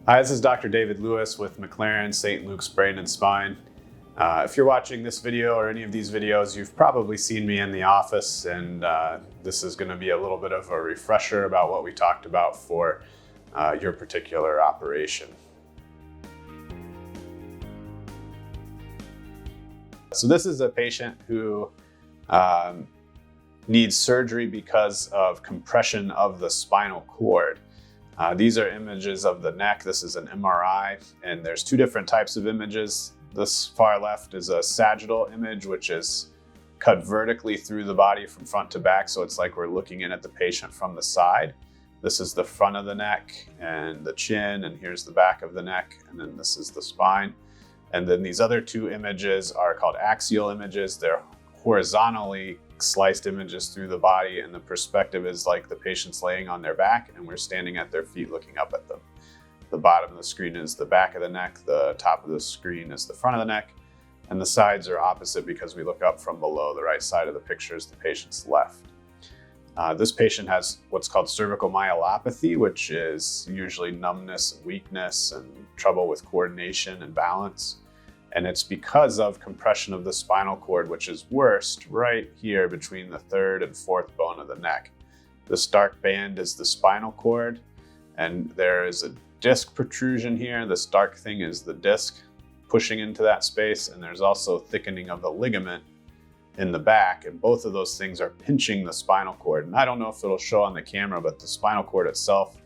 Hi, this is Dr. David Lewis with McLaren St. Luke's Brain and Spine. If you're watching this video or any of these videos, you've probably seen me in the office, and this is going to be a little bit of a refresher about what we talked about for your particular operation. So this is a patient who needs surgery because of compression of the spinal cord. These are images of the neck. This is an MRI, and there's two different types of images. This far left is a sagittal image, which is cut vertically through the body from front to back. So it's like we're looking in at the patient from the side. This is the front of the neck and the chin, and here's the back of the neck, and then this is the spine. And then these other two images are called axial images. They're horizontally sliced images through the body, and the perspective is like the patient's laying on their back and we're standing at their feet looking up at them. The bottom of the screen is the back of the neck, the top of the screen is the front of the neck, and the sides are opposite because we look up from below. The right side of the picture is the patient's left. This patient has what's called cervical myelopathy, which is usually numbness and weakness and trouble with coordination and balance. And it's because of compression of the spinal cord, which is worst right here between the third and fourth bone of the neck. This dark band is the spinal cord, and there is a disc protrusion here. This dark thing is the disc pushing into that space, and there's also thickening of the ligament in the back, and both of those things are pinching the spinal cord. And I don't know if it'll show on the camera, but the spinal cord itself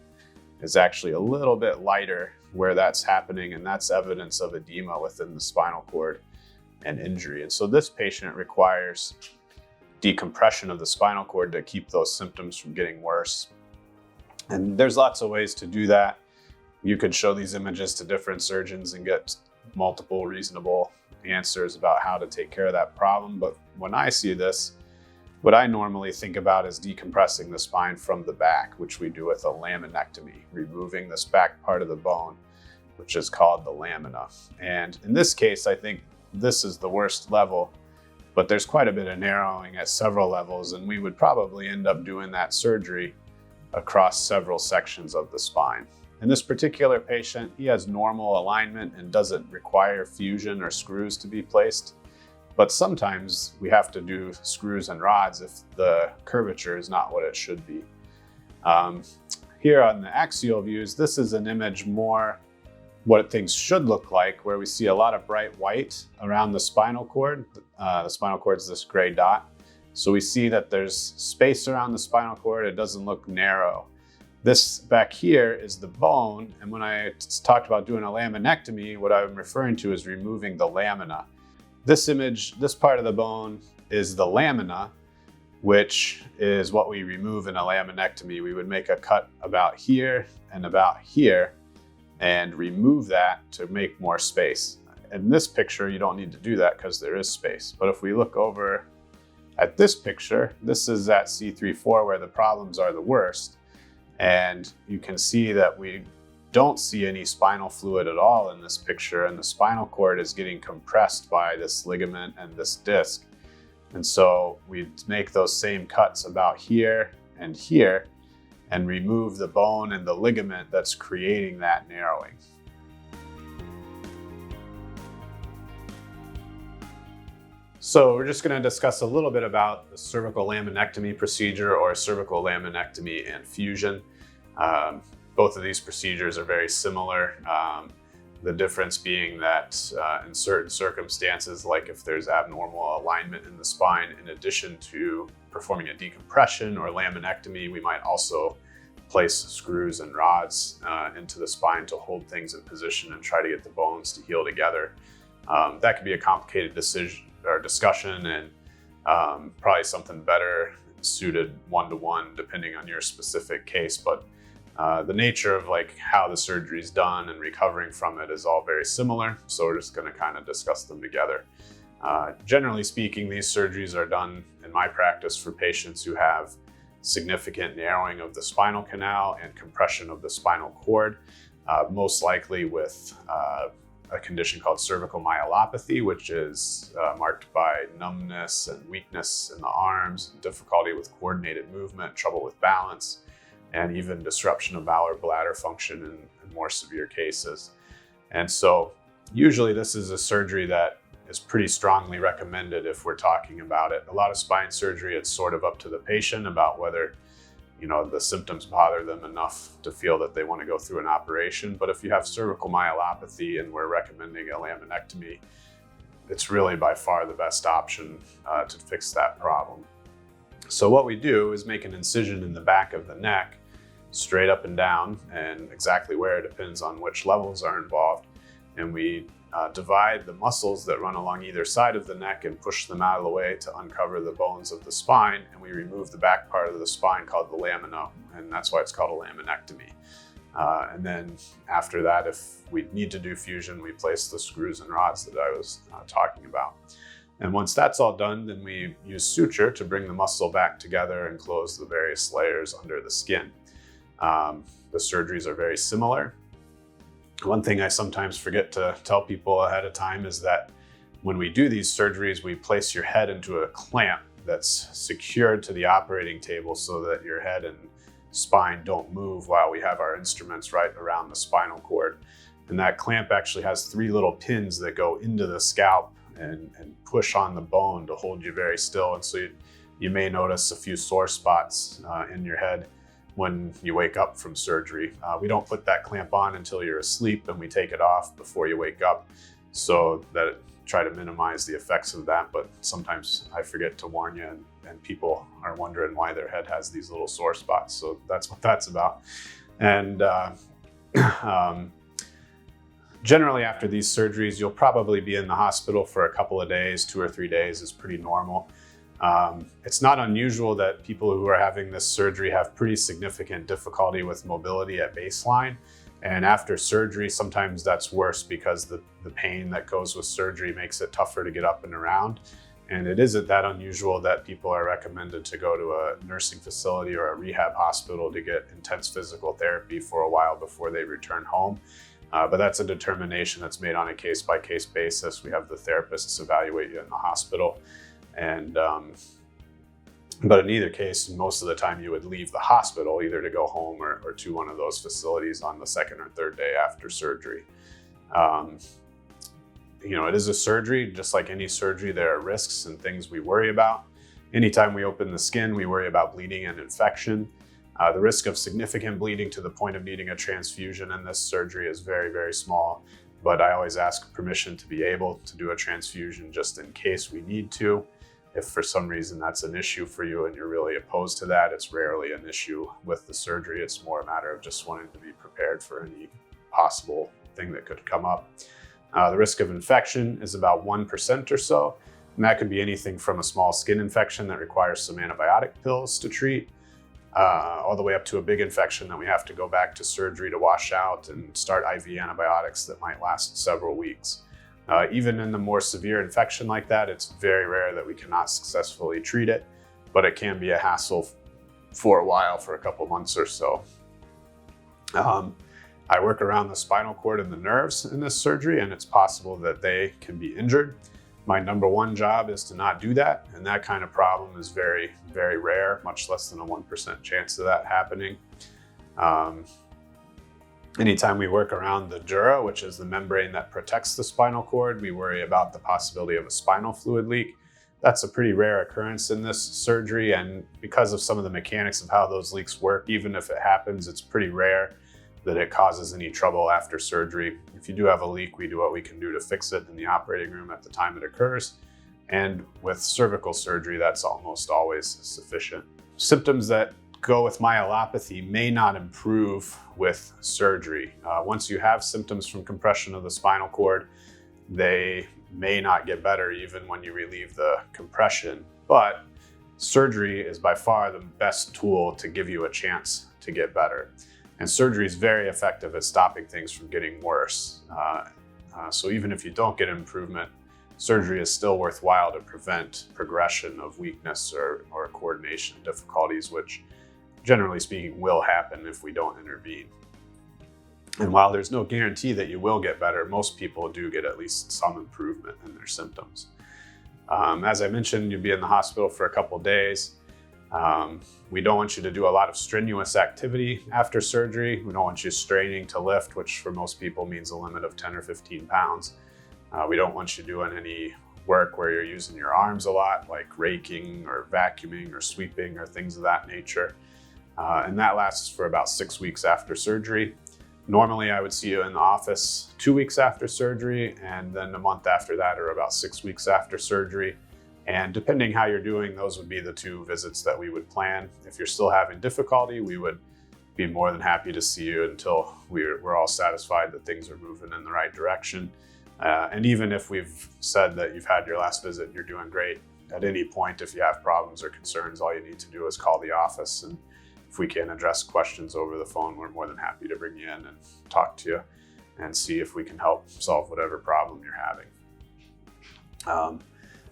is actually a little bit lighter where that's happening, and that's evidence of edema within the spinal cord and injury. And so this patient requires decompression of the spinal cord to keep those symptoms from getting worse. And there's lots of ways to do that. You could show these images to different surgeons and get multiple reasonable answers about how to take care of that problem. But when I see this, what I normally think about is decompressing the spine from the back, which we do with a laminectomy, removing this back part of the bone, which is called the lamina. And in this case, I think this is the worst level, but there's quite a bit of narrowing at several levels, and we would probably end up doing that surgery across several sections of the spine. In this particular patient, he has normal alignment and doesn't require fusion or screws to be placed. But sometimes we have to do screws and rods if the curvature is not what it should be. Here on the axial views, this is an image more what things should look like, where we see a lot of bright white around the spinal cord. The spinal cord is this gray dot. So we see that there's space around the spinal cord. It doesn't look narrow. This back here is the bone. And when I talked about doing a laminectomy, what I'm referring to is removing the lamina. This image, this part of the bone is the lamina, which is what we remove in a laminectomy. We would make a cut about here and about here and remove that to make more space. In this picture, you don't need to do that because there is space. But if we look over at this picture, this is at C3-4 where the problems are the worst. And you can see that we don't see any spinal fluid at all in this picture, and the spinal cord is getting compressed by this ligament and this disc. And so we make those same cuts about here and here and remove the bone and the ligament that's creating that narrowing. So we're just going to discuss a little bit about the cervical laminectomy procedure, or cervical laminectomy and fusion. Both of these procedures are very similar. The difference being that in certain circumstances, like if there's abnormal alignment in the spine, in addition to performing a decompression or laminectomy, we might also place screws and rods into the spine to hold things in position and try to get the bones to heal together. That could be a complicated decision or discussion, and probably something better suited one-to-one depending on your specific case. But the nature of like how the surgery is done and recovering from it is all very similar. So we're just going to kind of discuss them together. Generally speaking, these surgeries are done in my practice for patients who have significant narrowing of the spinal canal and compression of the spinal cord, most likely with a condition called cervical myelopathy, which is marked by numbness and weakness in the arms, difficulty with coordinated movement, trouble with balance, and even disruption of bowel or bladder function in more severe cases. And so usually this is a surgery that is pretty strongly recommended if we're talking about it. A lot of spine surgery, it's sort of up to the patient about whether the symptoms bother them enough to feel that they want to go through an operation. But if you have cervical myelopathy and we're recommending a laminectomy, it's really by far the best option to fix that problem. So what we do is make an incision in the back of the neck, straight up and down, and exactly where depends on which levels are involved. And we divide the muscles that run along either side of the neck and push them out of the way to uncover the bones of the spine. And we remove the back part of the spine called the lamina, and that's why it's called a laminectomy. And then after that, if we need to do fusion, we place the screws and rods that I was talking about. And once that's all done, then we use suture to bring the muscle back together and close the various layers under the skin. The surgeries are very similar. One thing I sometimes forget to tell people ahead of time is that when we do these surgeries, we place your head into a clamp that's secured to the operating table so that your head and spine don't move while we have our instruments right around the spinal cord. And that clamp actually has 3 little pins that go into the scalp and push on the bone to hold you very still. And so you may notice a few sore spots in your head when you wake up from surgery. We don't put that clamp on until you're asleep, and we take it off before you wake up so that try to minimize the effects of that. But sometimes I forget to warn you, and people are wondering why their head has these little sore spots. So that's what that's about. And generally after these surgeries, you'll probably be in the hospital for a couple of days. 2 or 3 days is pretty normal. It's not unusual that people who are having this surgery have pretty significant difficulty with mobility at baseline. And after surgery, sometimes that's worse because the pain that goes with surgery makes it tougher to get up and around. And it isn't that unusual that people are recommended to go to a nursing facility or a rehab hospital to get intense physical therapy for a while before they return home. But that's a determination that's made on a case-by-case basis. We have the therapists evaluate you in the hospital. And but in either case, most of the time you would leave the hospital either to go home or to one of those facilities on the 2nd or 3rd day after surgery. It is a surgery. Just like any surgery, there are risks and things we worry about. Anytime we open the skin, we worry about bleeding and infection. The risk of significant bleeding to the point of needing a transfusion in this surgery is very, very small. But I always ask permission to be able to do a transfusion just in case we need to. If for some reason that's an issue for you and you're really opposed to that, it's rarely an issue with the surgery. It's more a matter of just wanting to be prepared for any possible thing that could come up. The risk of infection is about 1% or so, and that could be anything from a small skin infection that requires some antibiotic pills to treat, all the way up to a big infection that we have to go back to surgery to wash out and start IV antibiotics that might last several weeks. Even in the more severe infection like that, it's very rare that we cannot successfully treat it, but it can be a hassle for a while, for a couple months or so. I work around the spinal cord and the nerves in this surgery, and it's possible that they can be injured. My number one job is to not do that, and that kind of problem is very, very rare, much less than a 1% chance of that happening. Anytime we work around the dura, which is the membrane that protects the spinal cord, we worry about the possibility of a spinal fluid leak. That's a pretty rare occurrence in this surgery, and because of some of the mechanics of how those leaks work, even if it happens, it's pretty rare that it causes any trouble after surgery. If you do have a leak, we do what we can do to fix it in the operating room at the time it occurs. And with cervical surgery, that's almost always sufficient. Symptoms that go with myelopathy may not improve with surgery. Once you have symptoms from compression of the spinal cord, they may not get better even when you relieve the compression. But surgery is by far the best tool to give you a chance to get better. And surgery is very effective at stopping things from getting worse. So even if you don't get improvement, surgery is still worthwhile to prevent progression of weakness or coordination difficulties, which generally speaking will happen if we don't intervene. And while there's no guarantee that you will get better, most people do get at least some improvement in their symptoms. As I mentioned, you'll be in the hospital for a couple days. We don't want you to do a lot of strenuous activity after surgery. We don't want you straining to lift, which for most people means a limit of 10 or 15 pounds. We don't want you doing any work where you're using your arms a lot, like raking or vacuuming or sweeping or things of that nature. And that lasts for about 6 weeks after surgery. Normally, I would see you in the office 2 weeks after surgery, and then a month after that, or about 6 weeks after surgery. And depending how you're doing, those would be the 2 visits that we would plan. If you're still having difficulty, we would be more than happy to see you until we're all satisfied that things are moving in the right direction. And even if we've said that you've had your last visit and you're doing great, at any point, if you have problems or concerns, all you need to do is call the office. And if we can address questions over the phone, we're more than happy to bring you in and talk to you and see if we can help solve whatever problem you're having.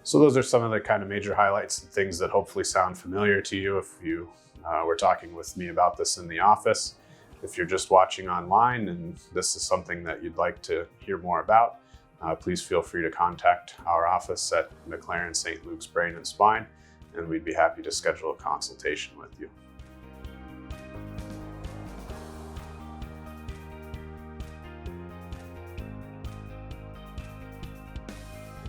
So those are some of the kind of major highlights and things that hopefully sound familiar to you if you were talking with me about this in the office. If you're just watching online and this is something that you'd like to hear more about, please feel free to contact our office at McLaren St. Luke's Brain and Spine, and we'd be happy to schedule a consultation with you.